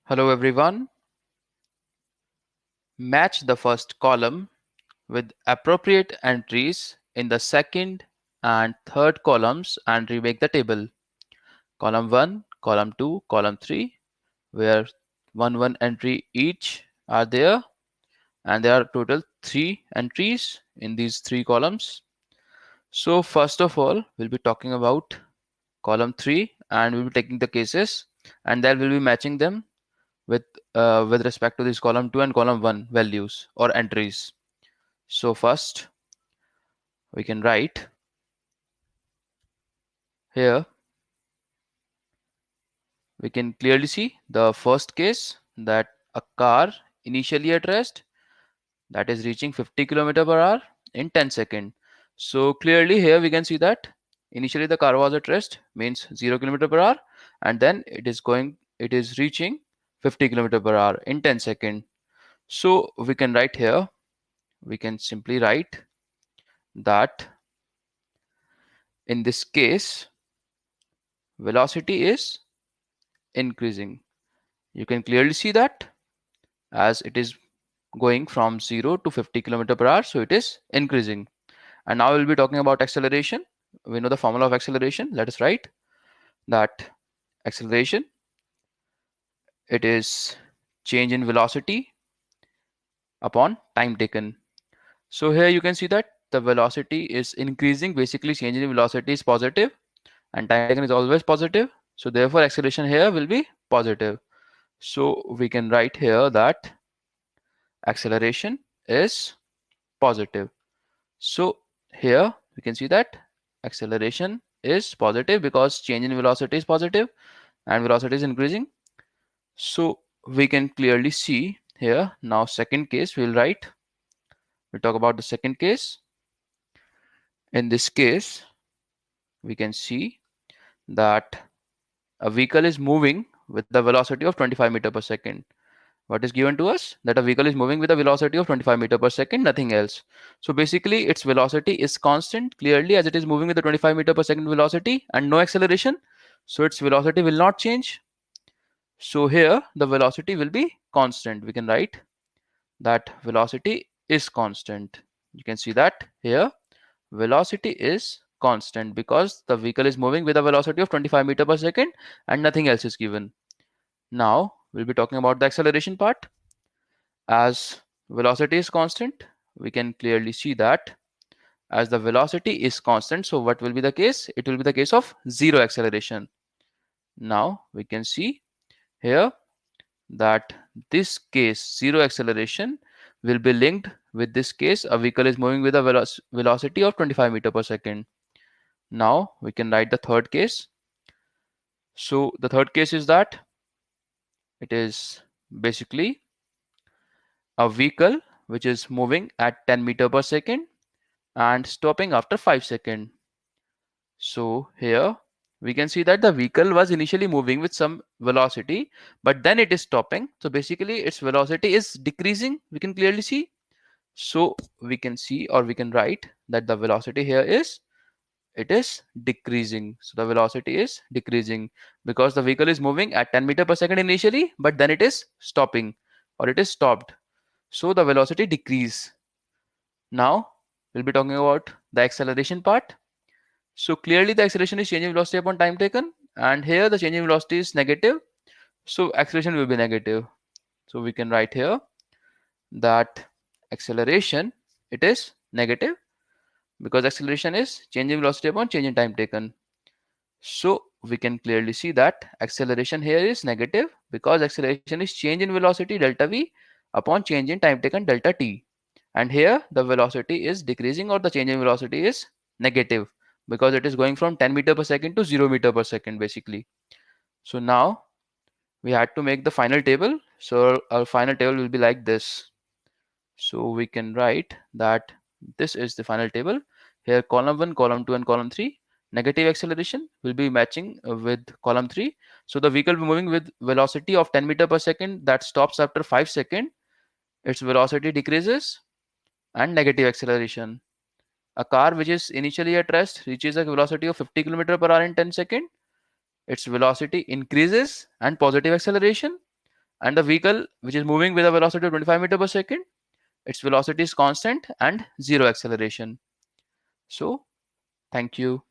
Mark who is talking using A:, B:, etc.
A: Hello everyone. Match the first column with appropriate entries in the second and third columns and remake the table. Column 1, column 2, column 3, where 1 entry each are there, and there are total 3 entries in these 3 columns. So first of all, we'll be talking about column 3 and we'll be taking the cases, and then we'll be matching them with with respect to this column 2 and column 1 values or entries. So first we can write here, we can clearly see the first case, that a car initially at rest, that is reaching 50 km per hour in 10 seconds. So clearly here we can see that initially the car was at rest, means 0 km per hour, and then it is reaching 50 km per hour in 10 seconds. So we can write here, we can simply write that in this case velocity is increasing. You can clearly see that as it is going from 0 to 50 km per hour, so it is increasing. And now we'll be talking about acceleration. We know the formula of acceleration. Let us write that acceleration, it is change in velocity upon time taken. So here you can see that the velocity is increasing. Basically change in velocity is positive and time taken is always positive, so therefore acceleration here will be positive. So we can write here that acceleration is positive. So here we can see that acceleration is positive because change in velocity is positive and velocity is increasing. So we can clearly see here. Now second case we'll talk about the second case. In this case we can see that a vehicle is moving with the velocity of 25 meter per second. What is given to us? That a vehicle is moving with a velocity of 25 meter per second, nothing else. So basically its velocity is constant clearly as it is moving with the 25 meter per second velocity and no acceleration. So its velocity will not change. So here the velocity will be constant. We can write that velocity is constant. You can see that here velocity is constant because the vehicle is moving with a velocity of 25 meter per second and nothing else is given. Now we'll be talking about the acceleration part. As velocity is constant, we can clearly see that as the velocity is constant, so what will be the case? It will be the case of zero acceleration. Now we can see here that this case zero acceleration will be linked with this case a vehicle is moving with a velocity of 25 meter per second. Now we can write the third case. So the third case is that it is basically a vehicle which is moving at 10 meter per second and stopping after 5 seconds. So here we can see that the vehicle was initially moving with some velocity, but then it is stopping. So basically its velocity is decreasing. We can clearly see. So we can see, or we can write that the velocity here is, it is decreasing. So the velocity is decreasing because the vehicle is moving at 10 meter per second initially, but then it is stopping or it is stopped. So the velocity decrease. Now we'll be talking about the acceleration part. So clearly the acceleration is change in velocity upon time taken, and here the change in velocity is negative. So acceleration will be negative. So we can write here that acceleration, it is negative because acceleration is change in velocity upon change in time taken. So we can clearly see that acceleration here is negative because acceleration is change in velocity delta v upon change in time taken delta t. And here the velocity is decreasing, or the change in velocity is negative because it is going from 10 meter per second to 0 meter per second basically. So now we had to make the final table. So our final table will be like this. So we can write that this is the final table. Here column 1, column 2 and column 3, negative acceleration will be matching with column 3. So the vehicle will be moving with velocity of 10 meter per second that stops after 5 seconds. Its velocity decreases, and negative acceleration. A car which is initially at rest reaches a velocity of 50 km per hour in 10 seconds. Its velocity increases, and positive acceleration. And the vehicle which is moving with a velocity of 25 meter per second, its velocity is constant and zero acceleration. So thank you.